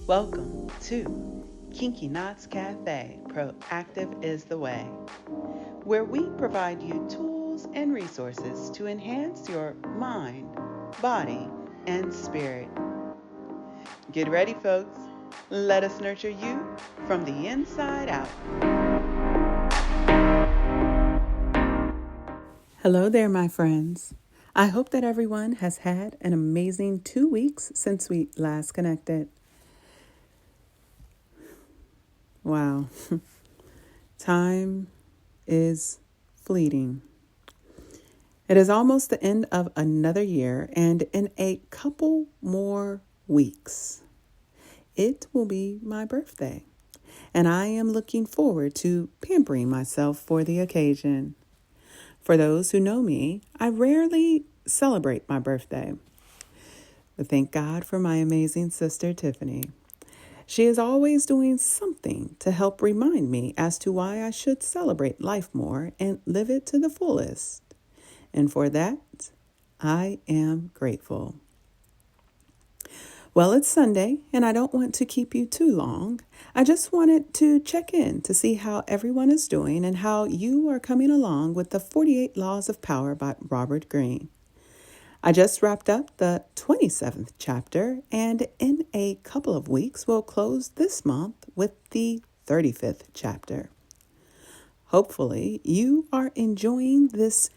Welcome to Kinky Knots Cafe, Proactive is the Way, where we provide you tools and resources to enhance your mind, body, and spirit. Get ready, folks. Let us nurture you from the inside out. Hello there, my friends. I hope that everyone has had an amazing 2 weeks since we last connected. Wow. Time is fleeting. It is almost the end of another year, and in a couple more weeks, it will be my birthday. And I am looking forward to pampering myself for the occasion. For those who know me, I rarely celebrate my birthday. But thank God for my amazing sister, Tiffany. She is always doing something to help remind me as to why I should celebrate life more and live it to the fullest. And for that, I am grateful. Well, it's Sunday, and I don't want to keep you too long. I just wanted to check in to see how everyone is doing and how you are coming along with the 48 Laws of Power by Robert Greene. I just wrapped up the 27th chapter, and in a couple of weeks, we'll close this month with the 35th chapter. Hopefully, you are enjoying this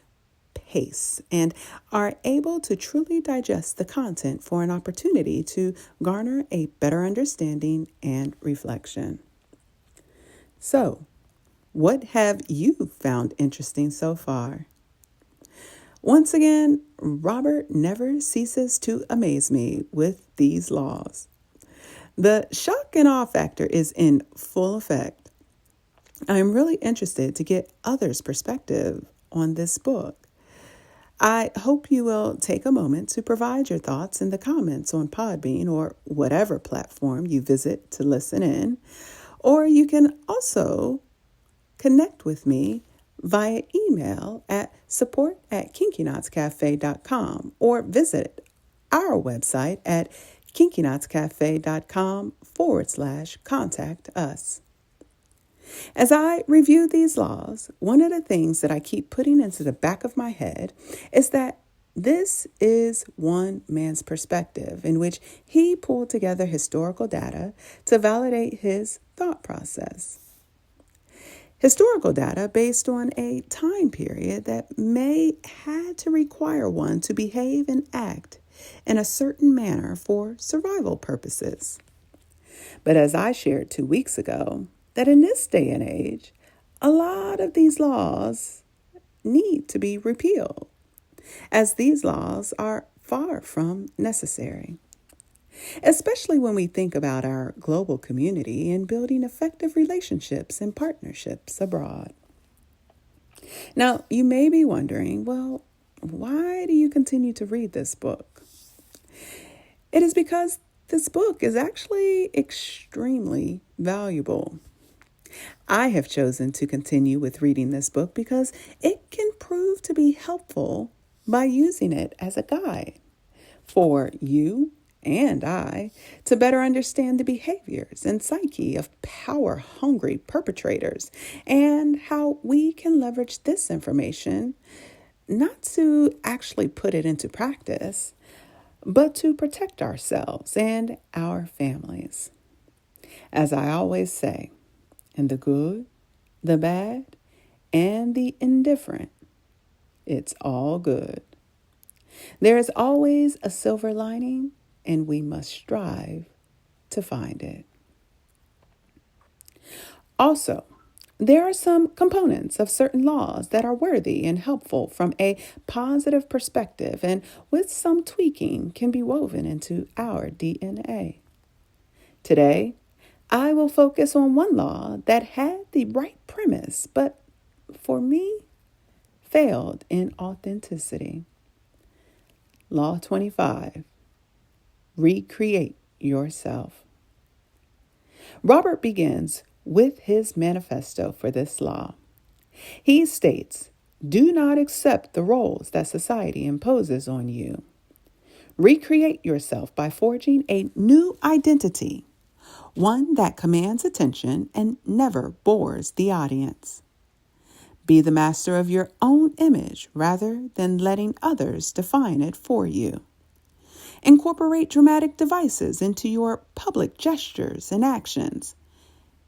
pace and are able to truly digest the content for an opportunity to garner a better understanding and reflection. So, what have you found interesting so far? Once again, Robert never ceases to amaze me with these laws. The shock and awe factor is in full effect. I am really interested to get others' perspective on this book. I hope you will take a moment to provide your thoughts in the comments on Podbean or whatever platform you visit to listen in, or you can also connect with me via email at support@kinkyknotscafe.com or visit our website at kinkyknotscafe.com/contact us. As I review these laws, one of the things that I keep putting into the back of my head is that this is one man's perspective in which he pulled together historical data to validate his thought process. Historical data based on a time period that may had to require one to behave and act in a certain manner for survival purposes. But as I shared 2 weeks ago, that in this day and age, a lot of these laws need to be repealed, as these laws are far from necessary. Especially when we think about our global community and building effective relationships and partnerships abroad. Now, you may be wondering, well, why do you continue to read this book? It is because this book is actually extremely valuable. I have chosen to continue with reading this book because it can prove to be helpful by using it as a guide for you and I to better understand the behaviors and psyche of power-hungry perpetrators and how we can leverage this information not to actually put it into practice, but to protect ourselves and our families. As I always say, in the good, the bad, and the indifferent, it's all good. There is always a silver lining, and we must strive to find it. Also, there are some components of certain laws that are worthy and helpful from a positive perspective, and with some tweaking can be woven into our DNA. Today, I will focus on one law that had the right premise, but for me, failed in authenticity. Law 25. Recreate yourself. Robert begins with his manifesto for this law. He states, "Do not accept the roles that society imposes on you. Recreate yourself by forging a new identity, one that commands attention and never bores the audience. Be the master of your own image rather than letting others define it for you. Incorporate dramatic devices into your public gestures and actions.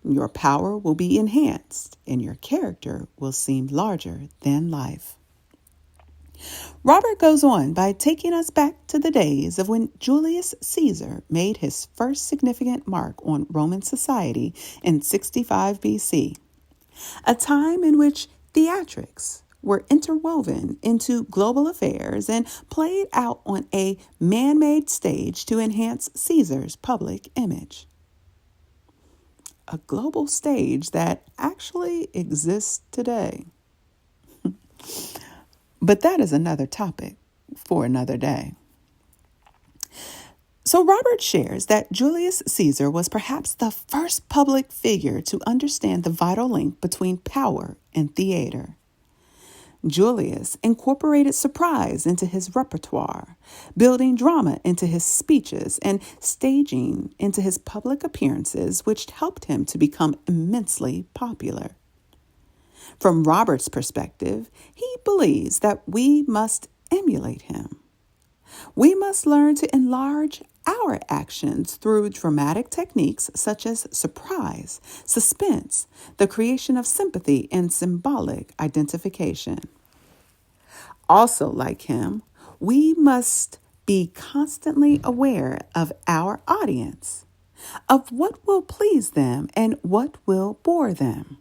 Your power will be enhanced and your character will seem larger than life. Robert goes on by taking us back to the days of when Julius Caesar made his first significant mark on Roman society in 65 BC, a time in which theatrics were interwoven into global affairs and played out on a man-made stage to enhance Caesar's public image. A global stage that actually exists today. But that is another topic for another day. So Robert shares that Julius Caesar was perhaps the first public figure to understand the vital link between power and theater. Julius incorporated surprise into his repertoire, building drama into his speeches and staging into his public appearances, which helped him to become immensely popular. From Robert's perspective, he believes that we must emulate him. We must learn to enlarge our actions through dramatic techniques such as surprise, suspense, the creation of sympathy, and symbolic identification. Also, like him, we must be constantly aware of our audience, of what will please them and what will bore them.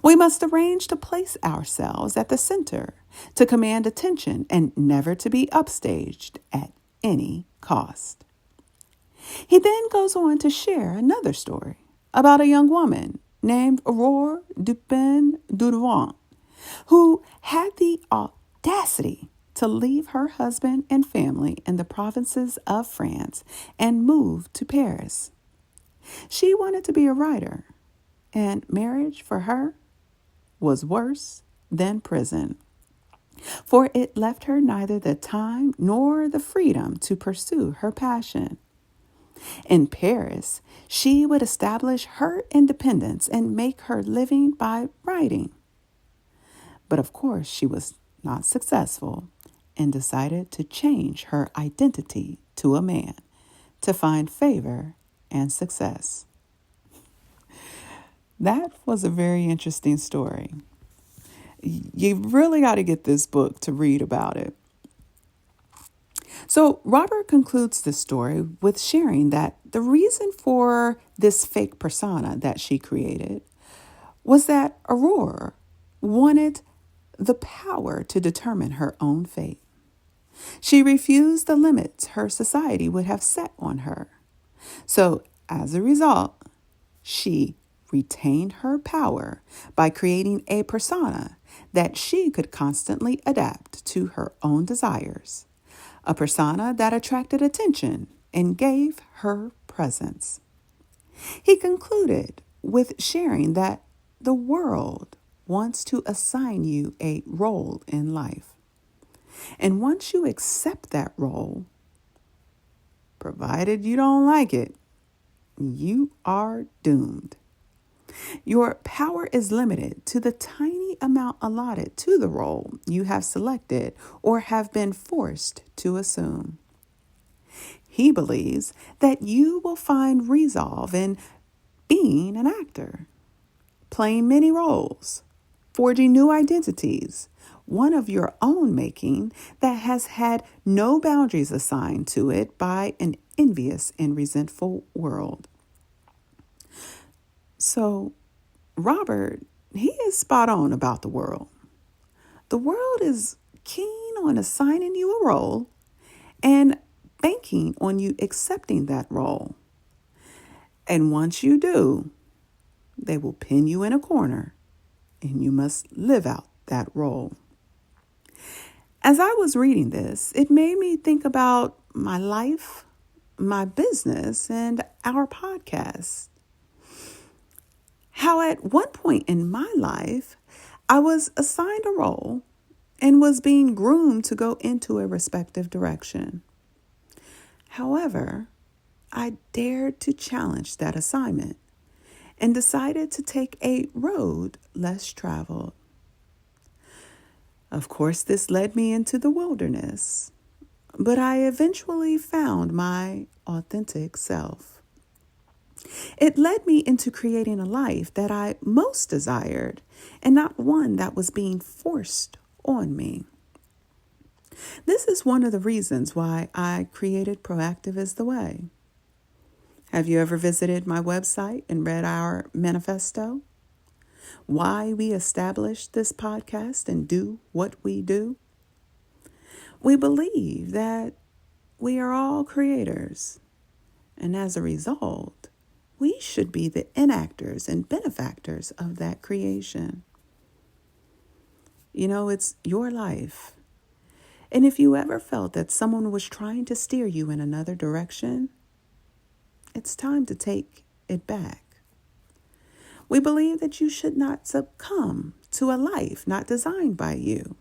We must arrange to place ourselves at the center, to command attention and never to be upstaged at any cost. He then goes on to share another story about a young woman named Aurore Dupin-Dudouin, who had the audacity to leave her husband and family in the provinces of France and move to Paris. She wanted to be a writer, and marriage for her was worse than prison, for it left her neither the time nor the freedom to pursue her passion. In Paris, she would establish her independence and make her living by writing. But of course, she was not successful and decided to change her identity to a man to find favor and success. That was a very interesting story. You really got to get this book to read about it. So Robert concludes the story with sharing that the reason for this fake persona that she created was that Aurore wanted the power to determine her own fate. She refused the limits her society would have set on her. So as a result, she retained her power by creating a persona that she could constantly adapt to her own desires, a persona that attracted attention and gave her presence. He concluded with sharing that the world wants to assign you a role in life. And once you accept that role, provided you don't like it, you are doomed. Your power is limited to the tiny amount allotted to the role you have selected or have been forced to assume. He believes that you will find resolve in being an actor, playing many roles, forging new identities, one of your own making that has had no boundaries assigned to it by an envious and resentful world. So, Robert, he is spot on about the world. The world is keen on assigning you a role and banking on you accepting that role. And once you do, they will pin you in a corner and you must live out that role. As I was reading this, it made me think about my life, my business, and our podcast. How at one point in my life, I was assigned a role and was being groomed to go into a respective direction. However, I dared to challenge that assignment and decided to take a road less traveled. Of course, this led me into the wilderness, but I eventually found my authentic self. It led me into creating a life that I most desired and not one that was being forced on me. This is one of the reasons why I created Proactive is the Way. Have you ever visited my website and read our manifesto? Why we established this podcast and do what we do? We believe that we are all creators, and as a result, we should be the enactors and benefactors of that creation. You know, it's your life. And if you ever felt that someone was trying to steer you in another direction, it's time to take it back. We believe that you should not succumb to a life not designed by you,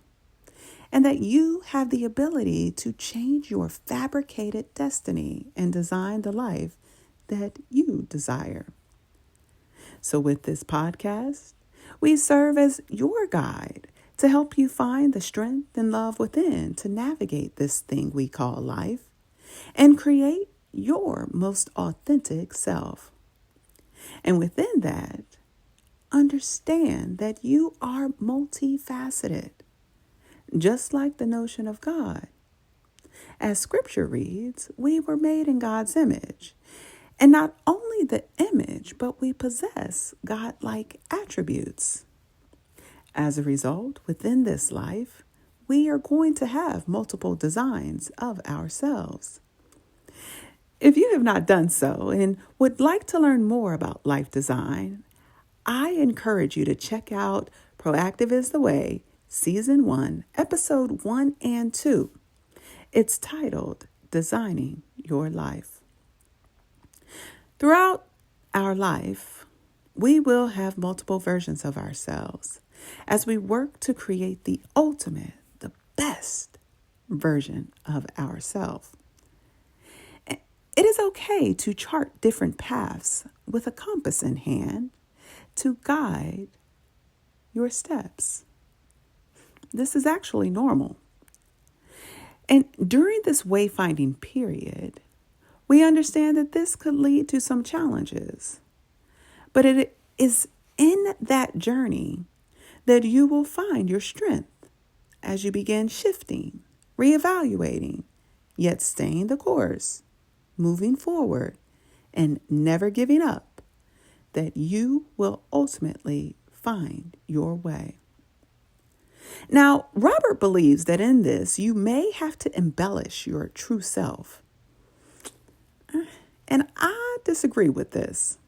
and that you have the ability to change your fabricated destiny and design the life that you desire. So with this podcast, we serve as your guide to help you find the strength and love within to navigate this thing we call life and create your most authentic self. And within that, understand that you are multifaceted, just like the notion of God. As scripture reads, we were made in God's image. And not only the image, but we possess God-like attributes. As a result, within this life, we are going to have multiple designs of ourselves. If you have not done so and would like to learn more about life design, I encourage you to check out Proactive is the Way, Season 1, Episode 1 and 2. It's titled Designing Your Life. Throughout our life, we will have multiple versions of ourselves as we work to create the ultimate, the best version of ourselves. It is okay to chart different paths with a compass in hand to guide your steps. This is actually normal. And during this wayfinding period, we understand that this could lead to some challenges. But it is in that journey that you will find your strength as you begin shifting, reevaluating, yet staying the course, moving forward, and never giving up, that you will ultimately find your way. Now, Robert believes that in this, you may have to embellish your true self. And I disagree with this.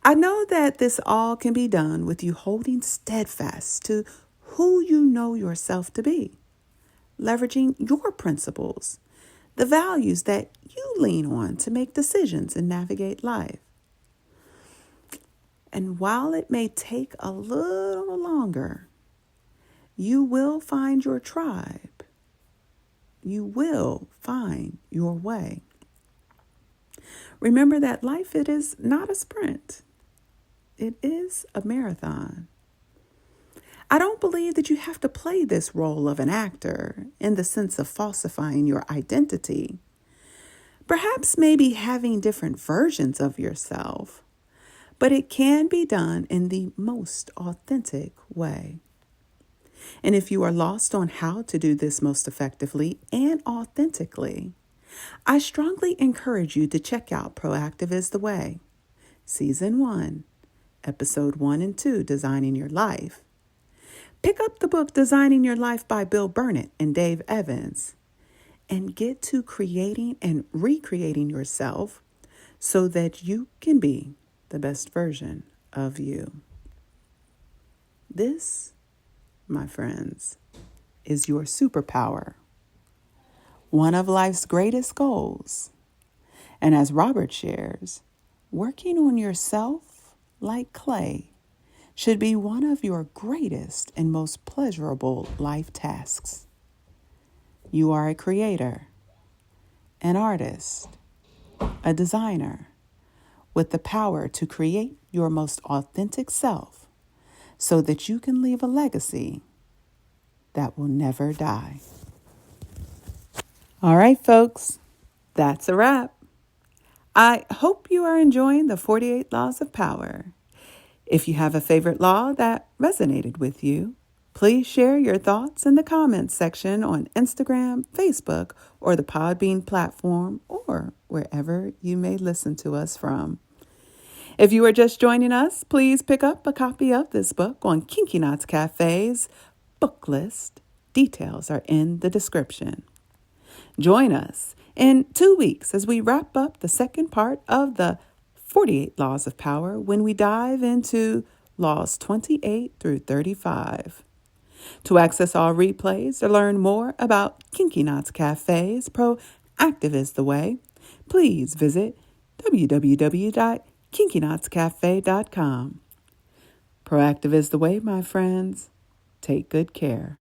I know that this all can be done with you holding steadfast to who you know yourself to be, leveraging your principles, the values that you lean on to make decisions and navigate life. And while it may take a little longer, you will find your tribe. You will find your way. Remember that life, it is not a sprint. It is a marathon. I don't believe that you have to play this role of an actor in the sense of falsifying your identity. Perhaps maybe having different versions of yourself, but it can be done in the most authentic way. And if you are lost on how to do this most effectively and authentically, I strongly encourage you to check out Proactive is the Way, Season 1, Episode 1 and 2, Designing Your Life. Pick up the book Designing Your Life by Bill Burnett and Dave Evans and get to creating and recreating yourself so that you can be the best version of you. This, my friends, is your superpower, one of life's greatest goals. And as Robert shares, working on yourself like clay should be one of your greatest and most pleasurable life tasks. You are a creator, an artist, a designer with the power to create your most authentic self so that you can leave a legacy that will never die. All right, folks, that's a wrap. I hope you are enjoying the 48 Laws of Power. If you have a favorite law that resonated with you, please share your thoughts in the comments section on Instagram, Facebook, or the Podbean platform, or wherever you may listen to us from. If you are just joining us, please pick up a copy of this book on Kinky Knots Cafe's book list. Details are in the description. Join us in 2 weeks as we wrap up the second part of the 48 Laws of Power when we dive into Laws 28 through 35. To access all replays or learn more about Kinky Knots Cafe's Proactive is the Way, please visit www.kinkyknotscafe.com. Proactive is the way, my friends. Take good care.